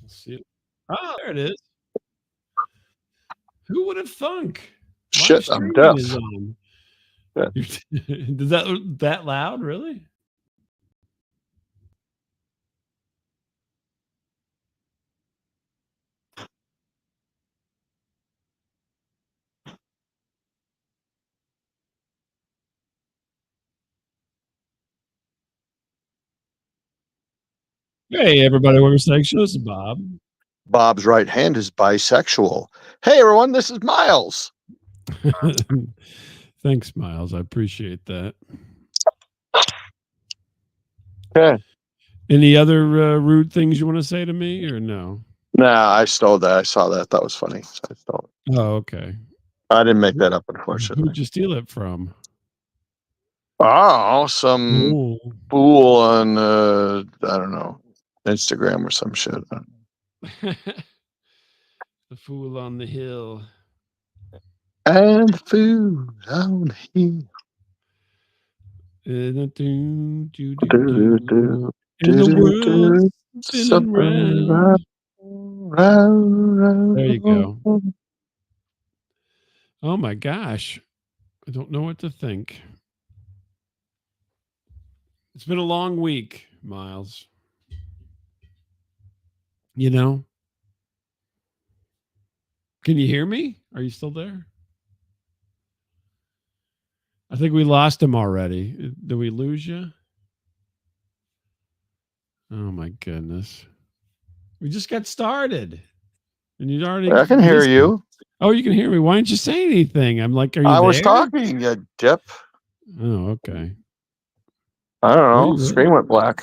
Let's see. Oh, there it is. Who would have thunk? Live Shit, I'm streaming is deaf. on. Yeah. Does that loud? Really? Hey, everybody, welcome to the show. This is Bob. Bob's right hand is bisexual. Hey, everyone, this is Miles. Thanks, Miles. I appreciate that. Okay. Any other rude things you want to say to me, or no? Nah, I stole that. I saw that. That was funny. So I stole it. Oh, okay. I didn't make that up, Who'd unfortunately. you steal it from? Oh, some Oh. fool on, I don't know, Instagram or some shit. The fool on the hill. And the fool on here. And Do-do-do, the world's do-do-do, spinning round, round. There you go. round. Oh my gosh. I don't know what to think. It's been a long week, Miles. You know? Can you hear me? Are you still there? I think we lost him already. Did we lose you? Oh my goodness. We just got started. And you already I can hear missed you. me. Oh, you can hear me. Why didn't you say anything? I'm like, are you I there? was talking, you dip. Oh, okay. I don't know. Were you Screen went black.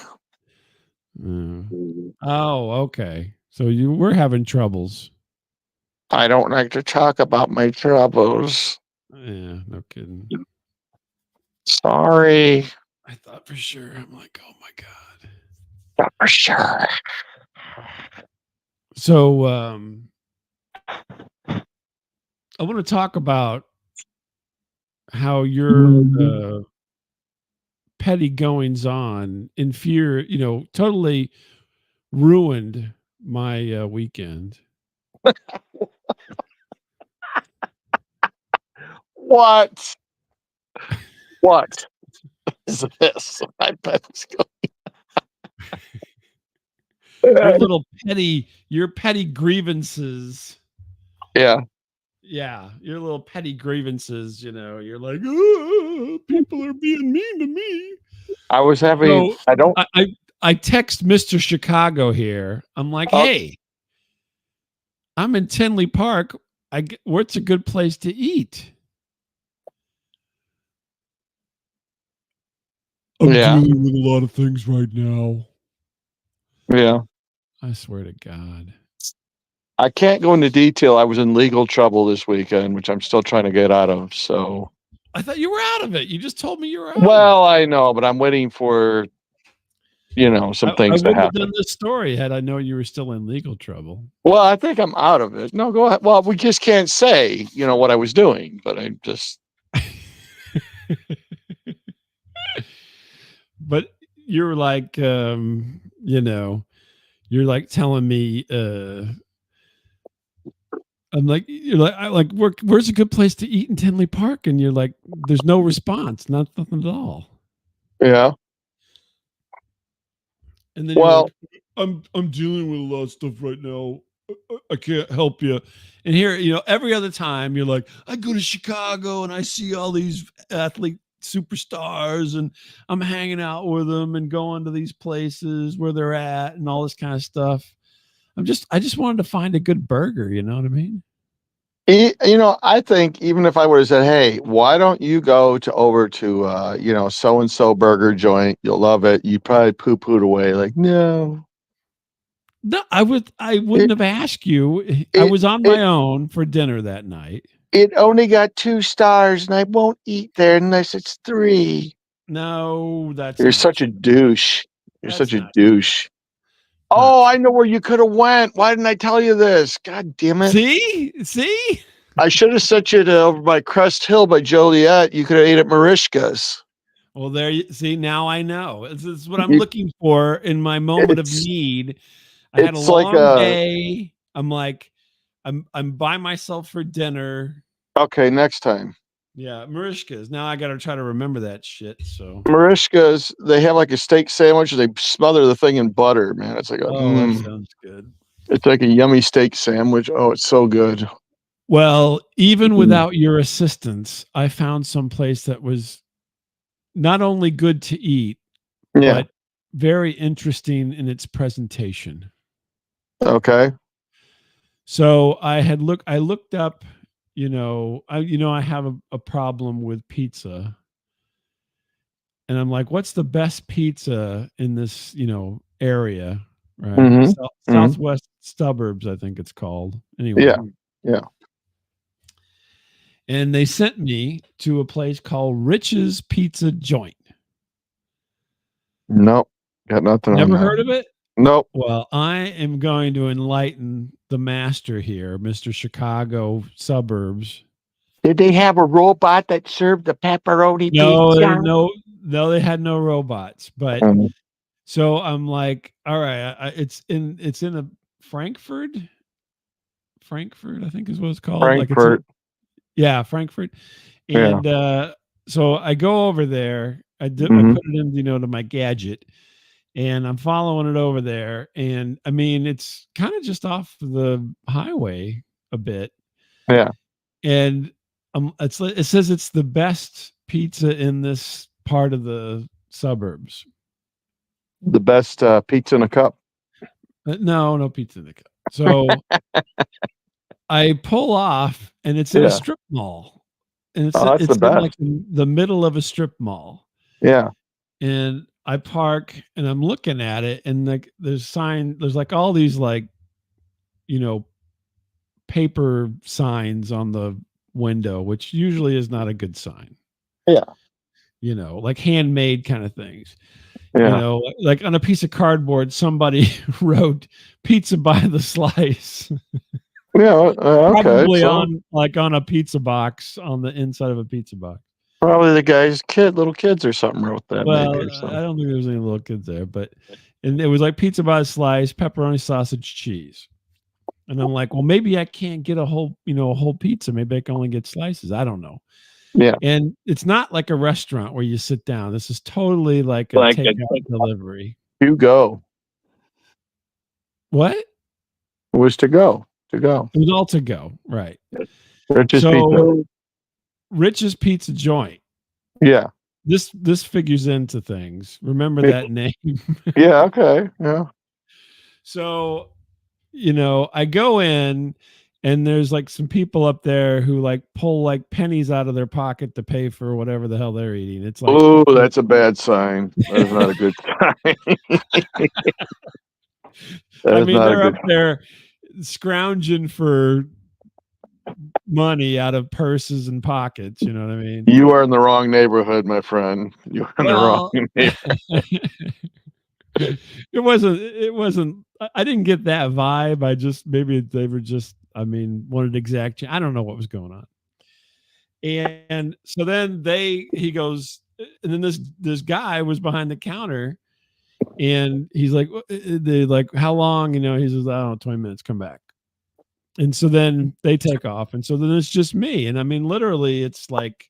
Oh, okay. So you were having troubles. I don't like to talk about my troubles. Yeah, no kidding. Sorry. I thought for sure. I'm like, oh my God. Not for sure. So I want to talk about how your petty goings on totally ruined my weekend. What? What is this? My pet's Your petty grievances. Yeah. Yeah, your little petty grievances, you're like, oh, people are being mean to me. I was having, So I text Mr. Chicago here. I'm like, hey, I'm in Tinley Park. What's a good place to eat? I'm dealing with a lot of things right now. Yeah. I swear to God. I can't go into detail. I was in legal trouble this weekend, which I'm still trying to get out of. So I thought you were out of it. You just told me you were out well, of it. I know, but I'm waiting for some things to I wouldn't have happen. done this story had I known you were still in legal trouble. Well, I think I'm out of it. No, go ahead. Well, we just can't say, what I was doing, but I just. But you're like, you're like telling me, I'm like, you're like, where's a good place to eat in Tinley Park? And you're like, there's no response, nothing at all. Yeah. And then you're like, I'm dealing with a lot of stuff right now. I can't help you. And here, every other time you're like, I go to Chicago and I see all these athlete superstars and I'm hanging out with them and going to these places where they're at and all this kind of stuff. I just wanted to find a good burger. You know what I mean? I think even if I would have said, hey, why don't you go over to, so-and-so burger joint? You'll love it. You probably poo-pooed away. Like, no. No, I wouldn't have asked you. I was on my own for dinner that night. It only got 2 stars and I won't eat there unless it's 3. No, You're such a douche. You're such a douche. Oh, I know where you could have went. Why didn't I tell you this? God damn it. See? I should have sent you to over by Crest Hill by Joliet. You could have ate at Marishka's. Well, there you see. Now I know. This is what I'm looking for in my moment of need. I had a It's like long a day. I'm like, I'm by myself for dinner. okay, next time. Yeah, Marishkas. Now I got to try to remember that shit. So, Marishkas, they have like a steak sandwich. They smother the thing in butter, man. It's like a oh, that sounds good. it's like a yummy steak sandwich. Oh, it's so good. Well, even Mm. without your assistance, I found some place that was not only good to eat, Yeah. but very interesting in its presentation. Okay. So I looked up, I have a problem with pizza, and I'm like, what's the best pizza in this, area, right? Hmm. Hmm. Southwest Suburbs, I think it's called. Anyway, Yeah. Yeah. and they sent me to a place called Rich's Pizza Joint. Nope. Got nothing on Never that. heard of it? Nope. Well, I am going to enlighten the master here, Mr. Chicago Suburbs. Did they have a robot that served the pepperoni No, pizza? no, they had no robots. But Um, so I'm like, all right, it's in a Frankfurt, Frankfurt, I think is what it's called. Like Frankfurt. yeah, Frankfurt. Yeah. And so I go over there. I Hmm. put it in, to my gadget, and I'm following it over there. And I mean, it's kind of just off the highway a bit, Yeah. and it says it's the best pizza in this part of the suburbs. The best pizza in a cup. No, no pizza in the cup. So I pull off, and it's in a Yeah. strip mall, and Oh, that's the it's in like best. the middle of a strip mall. Yeah. And I park, and I'm looking at it, and like there's like all these like, you know, paper signs on the window, which usually is not a good sign, Yeah. like handmade kind of things. Yeah. Like on a piece of cardboard, somebody wrote pizza by the slice, Yeah. Okay. probably So on a pizza box on the inside of a pizza box. probably the guy's little kids or something wrote that maybe Well, or I something. don't think there was any little kids there, and it was like pizza by the slice, pepperoni, sausage, cheese. And I'm like, well, maybe I can't get a whole pizza. Maybe I can only get slices. I don't know. Yeah. And it's not like a restaurant where you sit down. This is totally like a Like a takeout delivery. to go. What? It was to go. To go. It was all to go. Right. Rich's Pizza. So Rich's Pizza Joint. Yeah. This figures into things. Remember Yeah. that name. Yeah. Okay. Yeah. So, I go in, and there's like some people up there who like pull like pennies out of their pocket to pay for whatever the hell they're eating. It's like Oh, that's a bad sign. That is not a good sign. That I is mean, not a they're up good. there scrounging for money out of purses and pockets, you know what I mean? You are in the wrong neighborhood, my friend. You are in the wrong Well, neighborhood. it wasn't I didn't get that vibe. I just maybe they were just wanted exact I don't know what was going on. And so then he goes, and then this guy was behind the counter, and he's like, they like, how long? He says, I don't know, 20 minutes, come back. And so then they take off. And so then it's just me. And I mean, literally, it's like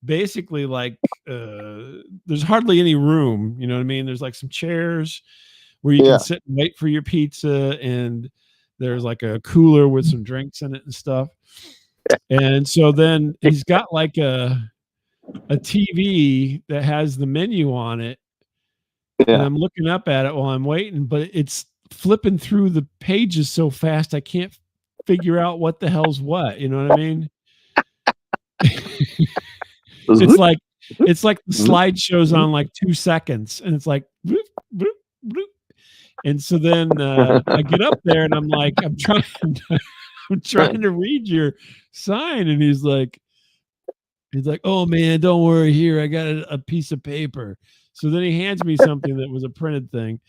basically like there's hardly any room. You know what I mean? There's like some chairs where you can Yeah. sit and wait for your pizza. And there's like a cooler with some drinks in it and stuff. And so then he's got like a TV that has the menu on it, and Yeah. I'm looking up at it while I'm waiting, but it's flipping through the pages so fast I can't figure out what the hell's what. You know what I mean? it's like it's like the slideshow's on like 2 seconds, and it's like bloop, bloop, bloop. And so then I get up there, and I'm like, I'm trying I'm trying to read your sign, and he's like, oh man, don't worry, here I got a piece of paper. So then he hands me something that was a printed thing,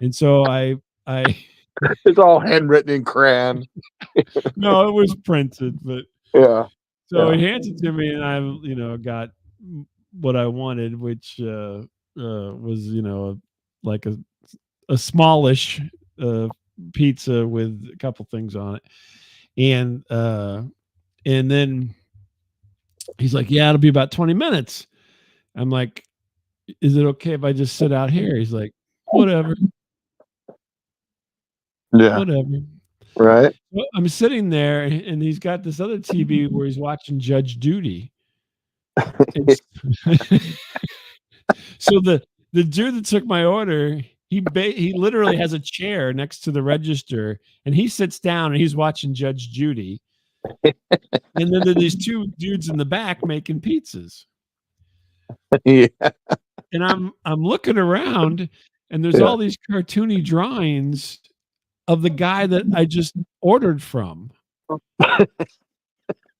and so I It's all handwritten in crayon. no, it was printed, but Yeah. so Yeah. he hands it to me, and I got what I wanted, which was like a smallish pizza with a couple things on it, and then he's like, "Yeah, it'll be about 20 minutes." I'm like, "Is it okay if I just sit out here?" He's like, "Whatever, Yeah. whatever." Right. Well, I'm sitting there, and he's got this other TV where he's watching Judge Judy. And so the dude that took my order, he literally has a chair next to the register, and he sits down and he's watching Judge Judy. And then there are these two dudes in the back making pizzas. Yeah. And I'm looking around, and there's Yeah. all these cartoony drawings of the guy that I just ordered from.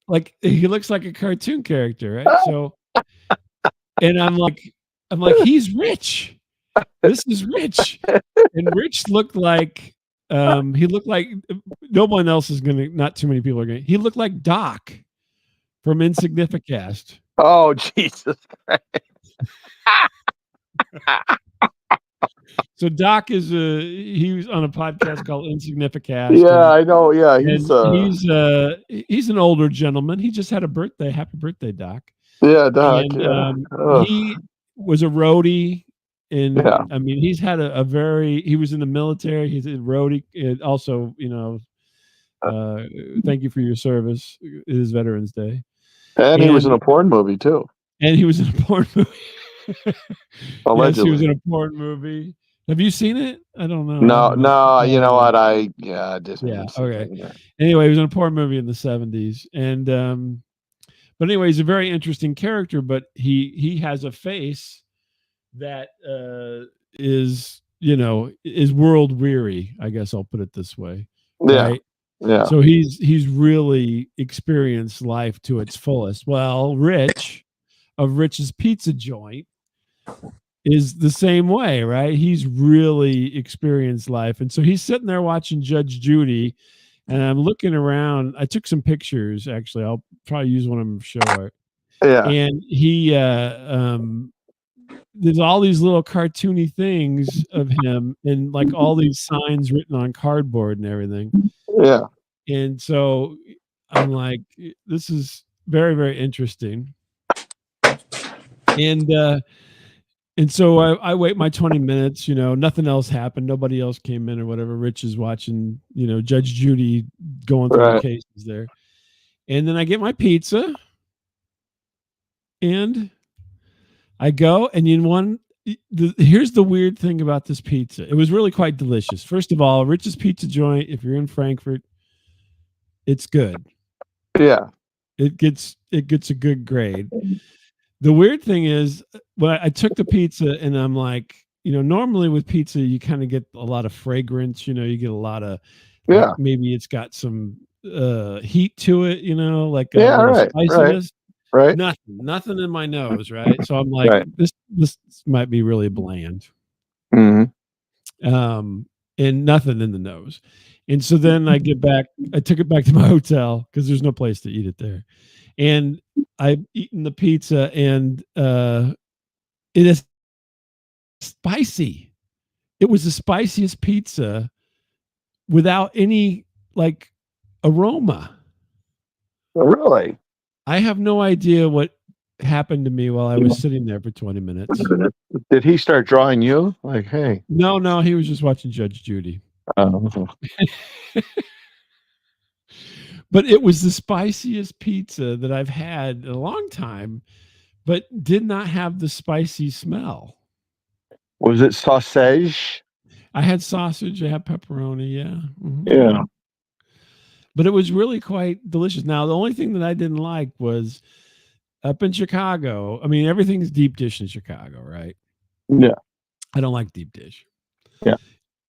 Like, he looks like a cartoon character, right? So, and I'm like, he's rich. This is Rich. And Rich looked like he looked like no one else is gonna, not too many people are gonna, he looked like Doc from Insignificast. Oh, Jesus Christ. So Doc is he was on a podcast called Insignificast, Yeah, I know. Yeah, he's and he's an older gentleman. He just had a birthday. Happy birthday, Doc. yeah, Doc. And Yeah. he was a roadie. And Yeah. I mean, he's had a very, he was in the military. He's a roadie. And also, thank you for your service. It is Veterans Day. And he was in And a porn movie too. he was in a porn movie. Yes, he was Allegedly. in a porn movie. Have you seen it? I don't know. I No, haven't. no, you know what? I just Yeah. haven't seen Okay. it. Yeah. Anyway, he was in a porn movie in the 70s. And but anyway, he's a very interesting character, but he has a face that is world weary, I guess I'll put it this way. Yeah. Right. Yeah. So he's really experienced life to its fullest. Well, Rich of Rich's Pizza Joint is the same way, right? He's really experienced life. And so he's sitting there watching Judge Judy, and I'm looking around. I took some pictures, actually. I'll probably use one of them to show it. Yeah. And he there's all these little cartoony things of him, and like all these signs written on cardboard and everything. Yeah. And so I'm like, this is very, very interesting. And so I wait my 20 minutes, nothing else happened. Nobody else came in or whatever. Rich is watching, Judge Judy going through the Right. cases there. And then I get my pizza, and I go, and here's the weird thing about this pizza. It was really quite delicious. First of all, Rich's Pizza Joint, if you're in Frankfurt, it's good. Yeah. It gets a good grade. The weird thing is, when I took the pizza, and I'm like, normally with pizza, you kind of get a lot of fragrance, you get a lot of, like, Yeah. maybe it's got some heat to it, like a Yeah. little Right. spiciness. Right. Nothing in my nose, right? So I'm like, Right. this might be really bland. Hmm. And nothing in the nose. And so then I took it back to my hotel because there's no place to eat it there. And I've eaten the pizza, and it is spicy. It was the spiciest pizza without any like aroma. Really? I have no idea what happened to me while I was sitting there for 20 minutes. Did he start drawing you? Like, hey. No, he was just watching Judge Judy. But it was the spiciest pizza that I've had in a long time, but did not have the spicy smell. Was it sausage? I had sausage, I had pepperoni, yeah. Mm-hmm. Yeah. But it was really quite delicious. Now, the only thing that I didn't like was up in Chicago. I mean, everything's deep dish in Chicago, right? Yeah. I don't like deep dish. Yeah.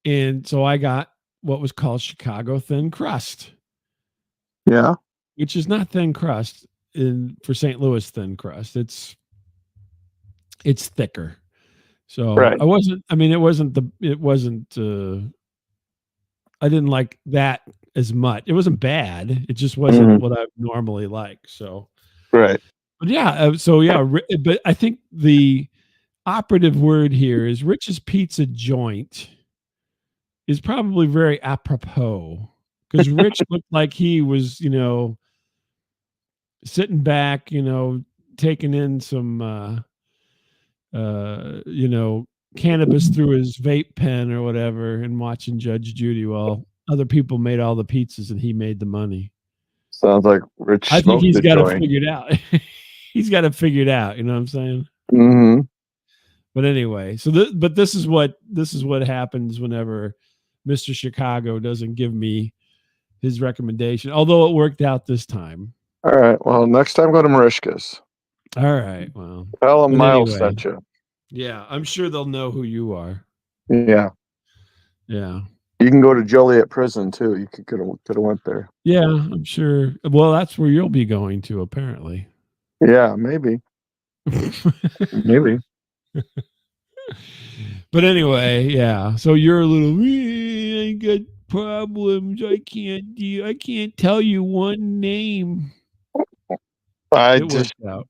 And so I got what was called Chicago thin crust. Yeah. Which is not thin crust for St. Louis thin crust. It's thicker. So right. I didn't like that as much. It wasn't bad. It just wasn't what I normally like. So, right. But yeah. But I think the operative word here is Rich's Pizza Joint is probably very apropos because Rich looked like he was, sitting back, taking in some, you know, cannabis through his vape pen or whatever, and watching Judge Judy while other people made all the pizzas and he made the money. Sounds like Rich I think smoked he's the got it joint. figured out. He's got it figured out. You know what I'm saying? Hmm. But anyway, so but this is what happens whenever Mr. Chicago doesn't give me his recommendation. Although it worked out this time. All right. Well, next time go to Marishka's. All right. Well, Tell him but Miles anyway, sent you. yeah, I'm sure they'll know who you are. Yeah. Yeah. You can go to Joliet Prison too. You could have went there. Yeah, I'm sure. Well, that's where you'll be going to, apparently. Yeah, maybe. Maybe. But anyway, yeah. So you're a little. I got problems. I can't tell you one name. I It just worked out.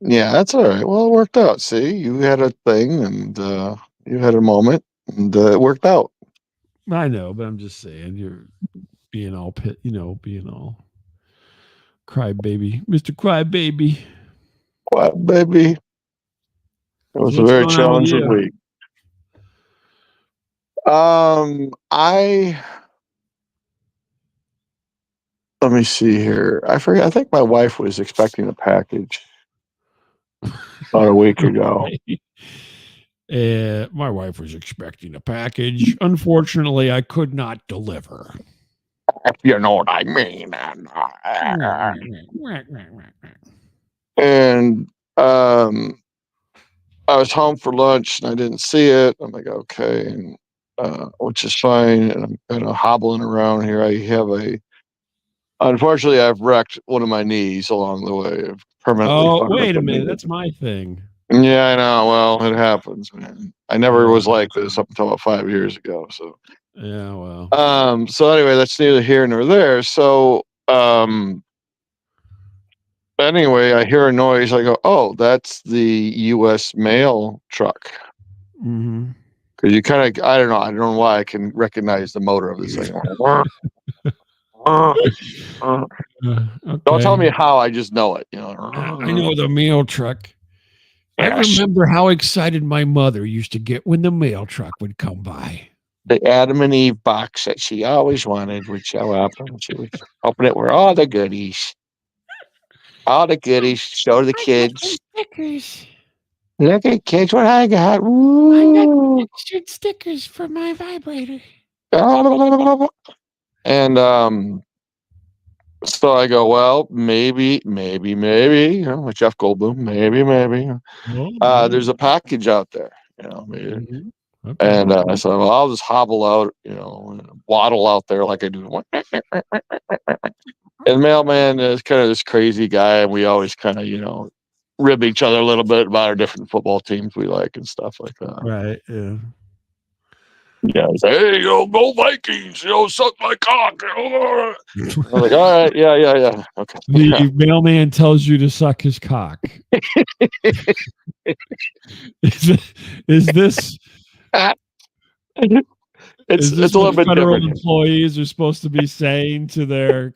Yeah, that's all right. Well, it worked out. See, you had a thing and you had a moment and it worked out. I know, but I'm just saying you're being all being all crybaby, Mr. Crybaby. What, baby? It So was a what's very going on with challenging you? week. I Let me see here. I forget. I think my wife was expecting a package about a week ago. Okay. My wife was expecting a package. Unfortunately, I could not deliver. If you know what I mean. And I was home for lunch and I didn't see it. I'm like, okay, and which is fine. And I'm kind of hobbling around here. Unfortunately, I've wrecked one of my knees along the way. I've permanently Oh, fucked up wait a a minute. knee. That's my thing. Yeah, I know. Well, it happens, man. I never Yeah. was like this up until about 5 years ago. Yeah. Well. So anyway, that's neither here nor there. Anyway, I hear a noise. I go, oh, that's the U.S. mail truck. Mm-hmm. Because I don't know why I can recognize the motor of this thing. Don't tell Okay. me how, I just know it. I know the mail truck. I Yes. remember how excited my mother used to get when the mail truck would come by. The Adam and Eve box that she always wanted would show up, and she would open it with all the goodies. All the goodies. Show the I got some kids. stickers. Look at kids, what I got. I got Woo. pictured stickers for my vibrator. And so I go, well, maybe, with Jeff Goldblum, maybe. Oh, yeah. There's a package out there, maybe. Mhm. Okay. And I said, well, I'll just hobble out, and waddle out there like I do. And mailman is kind of this crazy guy, and we always kind of, rib each other a little bit about our different football teams we like and stuff like that. Right. Yeah. Yeah, he's like, hey, go Vikings, suck my cock. I'm like, all right, yeah, okay. The mailman tells you to suck his cock. Is this It's is this a what little bit federal different. employees are supposed to be saying to their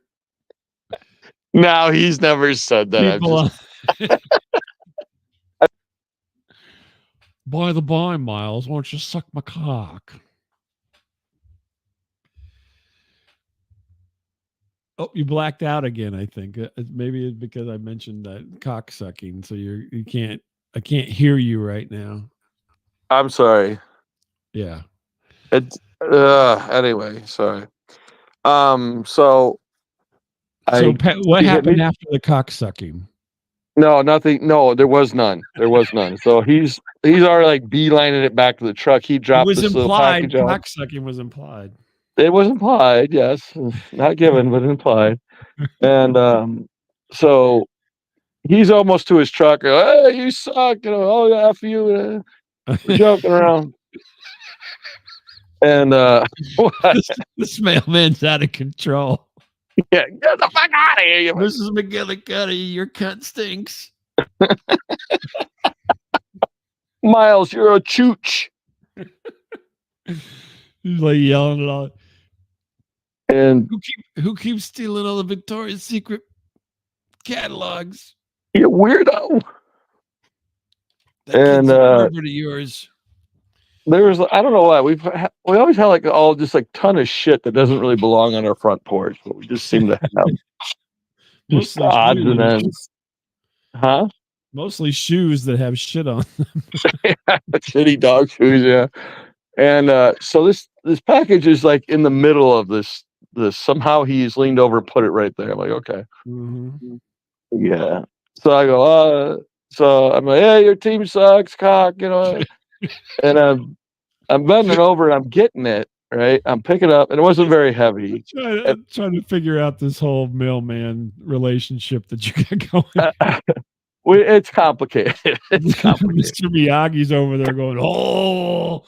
No, he's never said that. I've people? just By the by, Miles, why don't you suck my cock? Oh, you blacked out again. I think maybe it's because I mentioned that cock sucking, so you can't. I can't hear you right now. I'm sorry. Yeah. It's anyway, sorry. So So, I what he hit happened me. after the cock sucking? No, nothing. No, there was none. There was none. So he's already like beelining it back to the truck. He It dropped was this little implied. package off. Cock sucking was implied. It was implied, yes, not given, but implied. And so he's almost to his truck. Hey, you suck! Oh yeah, f you. We're joking around. And what? This mailman's out of control. Yeah, get the fuck out of here, you. Mrs. McGillicuddy, your cunt stinks. Miles, you're a chooch. He's like yelling it all. And Who keeps stealing all the Victoria's Secret catalogs? you weirdo. That And kid's a pervert of yours. there's I don't know why we always have like all just like ton of shit that doesn't really belong on our front porch, but we just seem to have just Mostly odds and shoes. ends. Huh? Mostly shoes that have shit on. Shitty dog shoes, yeah. And so this package is like in the middle of this. Somehow he's leaned over, put it right there. I'm like, okay, Mm-hmm. yeah. So I go, so I'm like, hey, your team sucks, cock, And I'm bending over and I'm getting it right. I'm picking up, and it wasn't very heavy. Trying to figure out this whole mailman relationship that you got going. It's complicated. It's complicated. Mr. Miyagi's over there going, oh.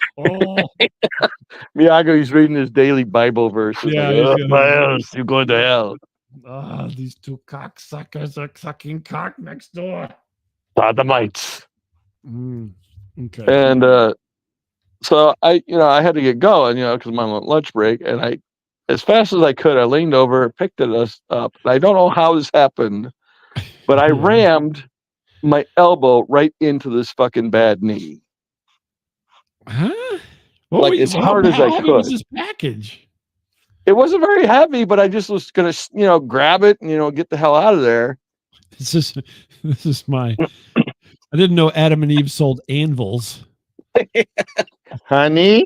Miyagi, reading his daily Bible verses. Yeah, Like, he's oh, gonna. my ass, you're going to hell. These two cocksuckers are sucking cock next door. Sodomites. Okay. And so I had to get going, because I'm on lunch break, and as fast as I could, I leaned over, picked it up. I don't know how this happened, but I rammed my elbow right into this fucking bad knee. Huh? As hard as I could. How was this package? It wasn't very heavy, but I just was gonna, grab it and get the hell out of there. This is my. I didn't know Adam and Eve sold anvils. Honey,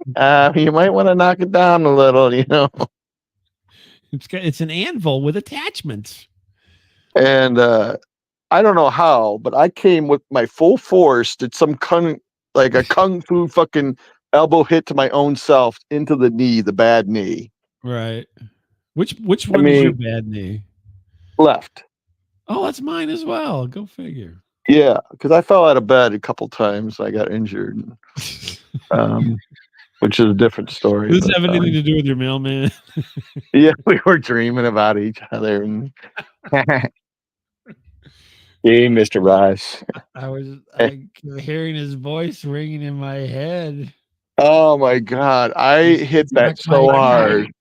you might want to knock it down a little, It's an anvil with attachments. And I don't know how, but I came with my full force, did some a kung fu fucking elbow hit to my own self into the knee, the bad knee. Right. Which one is your bad knee? Left. Oh, that's mine as well. Go figure. Yeah, because I fell out of bed a couple times. I got injured, which is a different story. Does this have anything to do with your mailman? Yeah, we were dreaming about each other. And hey, Mr. Rice. I was hearing his voice ringing in my head. Oh my God. I hit that so hard.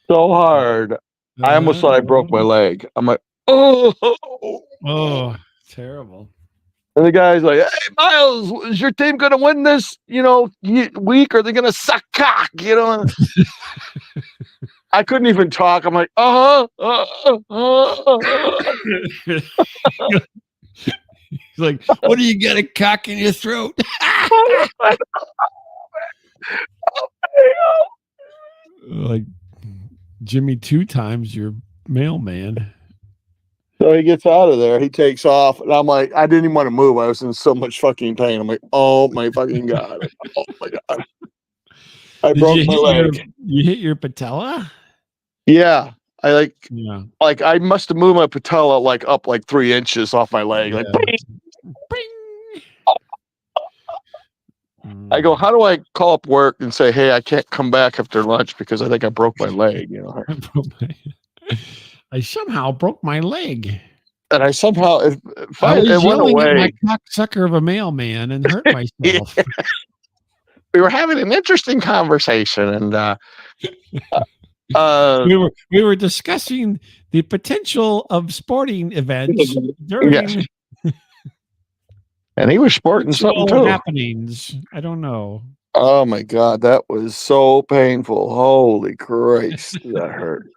So hard. I almost thought I broke my leg. I'm like, oh, terrible. And the guy's like, hey, Miles, is your team going to win this, week? Or are they going to suck cock? I couldn't even talk. I'm like, He's like, what do you got, a cock in your throat? Like Jimmy 2 times your mailman. So he gets out of there. He takes off. And I'm like, I didn't even want to move. I was in so much fucking pain. I'm like, oh my fucking God. Oh my God. I broke my leg. You hit your patella? Yeah. I must have moved my patella up 3 inches off my leg. Like, bing. I go, how do I call up work and say, hey, I can't come back after lunch because I think I broke my leg, I somehow broke my leg. And I somehow it went away. At my cocksucker of a mailman and hurt myself. Yeah. We were having an interesting conversation, and we were discussing the potential of sporting events during. Yes. And he was sporting something too. Happenings. I don't know. Oh my God, that was so painful. Holy Christ, that hurt.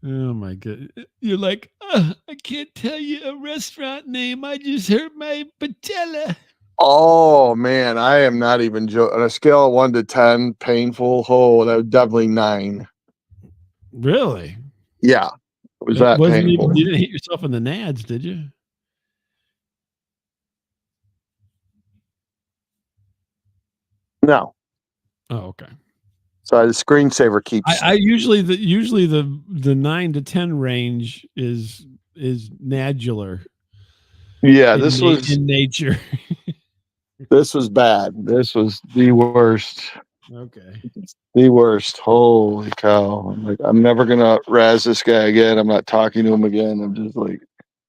Oh my God. You're like, I can't tell you a restaurant name. I just hurt my patella. Oh man, I am not even joking. On a scale of 1 to 10, painful. Oh, that was definitely 9. Really? Yeah. It was that painful. You didn't hit yourself in the nads, did you? No. Oh, okay. So the screensaver keeps. I usually the 9 to 10 range is nadular. Yeah, this was in nature. This was bad. This was the worst. Okay. The worst. Holy cow! I'm never gonna razz this guy again. I'm not talking to him again. I'm just like.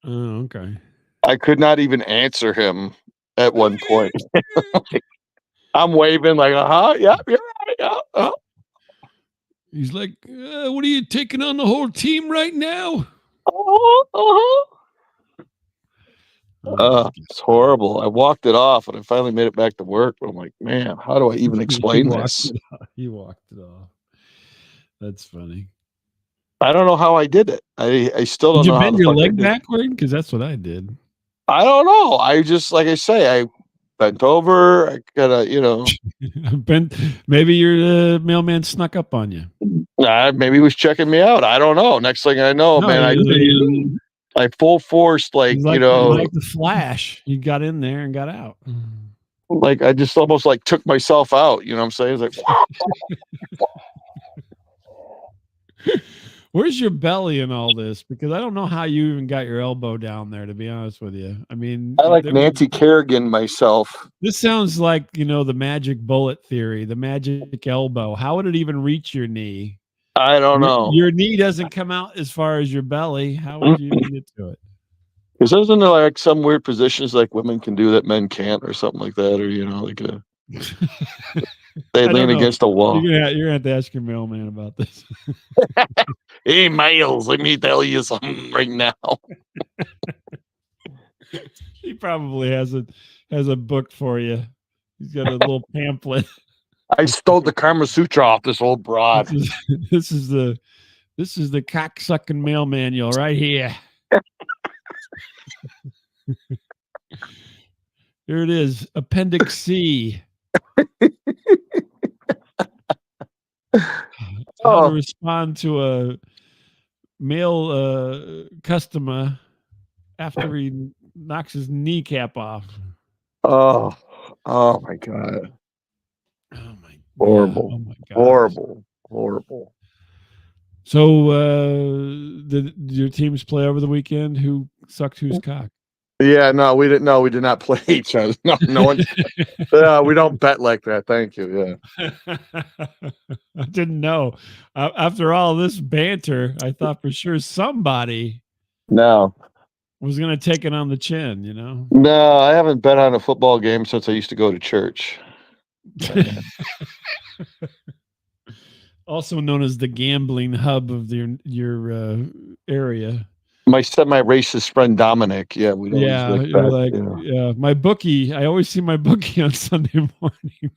Oh, okay. I could not even answer him at one point. I'm waving like, yeah, you're right. Yeah. He's like, "What are you taking on the whole team right now?" Uh-huh. Oh my It's god! horrible. I walked it off, and I finally made it back to work. But I'm like, man, how do I even He explain walked this? it off. He walked it off. That's funny. I don't know how I did it. I still Did don't you know how bend the your fuck I leg did it. backward? Because that's what I did. I don't know. I just, like I say, I bent over. I gotta, Bent. Maybe your mailman snuck up on you. maybe he was checking me out. I don't know. Next thing I know, No, man, I full force, he's like, like the Flash. He got in there and got out. like I just almost like took myself out. You know what I'm saying? It's like, Where's your belly in all this? Because I don't know how you even got your elbow down there, to be honest with you. I mean, I like Nancy Kerrigan myself. this sounds like, the magic bullet theory, the magic elbow. How would it even reach your knee? I don't know. Your knee doesn't come out as far as your belly. How would you even get to it? Because isn't there like some weird positions like women can do that men can't, or something like that, or they I don't lean know. against a wall. You're gonna have to ask your mailman about this. Hey, Miles, let me tell you something right now. He probably has a book for you. He's got a little pamphlet. I stole the Kama Sutra off this old broad. This is this is the this is the cocksucking mail manual right here. Here it is, Appendix C. How to Oh, respond to a male customer after he knocks his kneecap off. oh, oh my God. Oh my, yeah. Horrible. Oh my gosh. Horrible. Horrible. So, did your teams play over the weekend? Who sucked whose cock? Yeah, no, we didn't. No, we did not play each other. No, no one. We don't bet like that. Thank you. Yeah. I didn't know. After all this banter, I thought for sure somebody No, was going to take it on the chin. no, I haven't bet on a football game since I used to go to church. Also known as the gambling hub of your area. My semi-racist friend Dominic. Yeah, we'd always Yeah, like you're bet. like, yeah, my bookie. I always see my bookie on Sunday morning.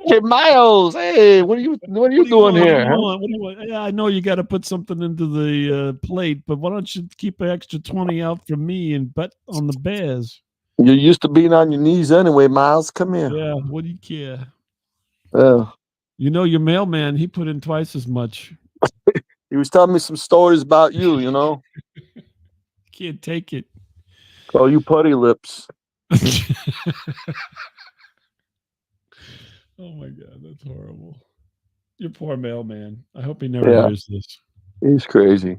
Hey, Miles. Hey, what are you doing What do here? you Huh? want? What do you want? Yeah, I know you got to put something into the plate, but why don't you keep an extra 20 out for me and bet on the Bears? You're used to being on your knees anyway, Miles. Come here. Yeah, what do you care? Uh, Your mailman, he put in twice as much. he was telling me some stories about you. Can't take it. Call you putty lips. Oh my God, that's horrible. Your poor mailman. I hope he never Yeah, hears this. he's crazy.